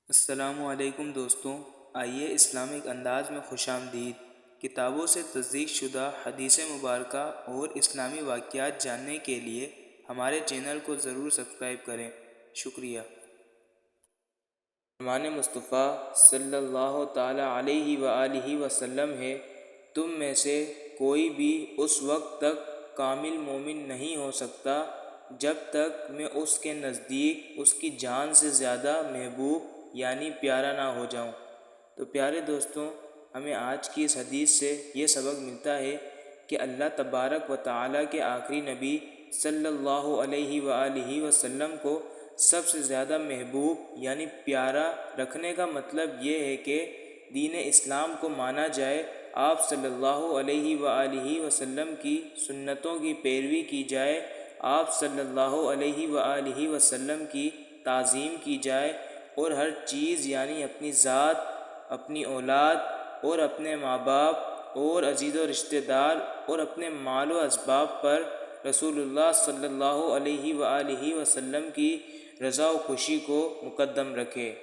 السلام علیکم دوستوں، آئیے اسلامک انداز میں خوش آمدید کتابوں سے تصدیق شدہ حدیث مبارکہ اور اسلامی واقعات جاننے کے لیے ہمارے چینل کو ضرور سبسکرائب کریں۔ شکریہ۔ فرمان مصطفیٰ صلی اللہ تعالیٰ علیہ وآلہ وسلم ہے، تم میں سے کوئی بھی اس وقت تک کامل مومن نہیں ہو سکتا جب تک میں اس کے نزدیک اس کی جان سے زیادہ محبوب یعنی پیارا نہ ہو جاؤں۔ تو پیارے دوستوں، ہمیں آج کی اس حدیث سے یہ سبق ملتا ہے کہ اللہ تبارک و تعالیٰ کے آخری نبی صلی اللہ علیہ وآلہ وسلم کو سب سے زیادہ محبوب یعنی پیارا رکھنے کا مطلب یہ ہے کہ دین اسلام کو مانا جائے، آپ صلی اللہ علیہ وآلہ وسلم کی سنتوں کی پیروی کی جائے، آپ صلی اللہ علیہ وآلہ وسلم کی تعظیم کی جائے، اور ہر چیز یعنی اپنی ذات، اپنی اولاد اور اپنے ماں باپ اور عزیز و رشتہ دار اور اپنے مال و اسباب پر رسول اللہ صلی اللہ علیہ وآلہ وسلم کی رضا و خوشی کو مقدم رکھے۔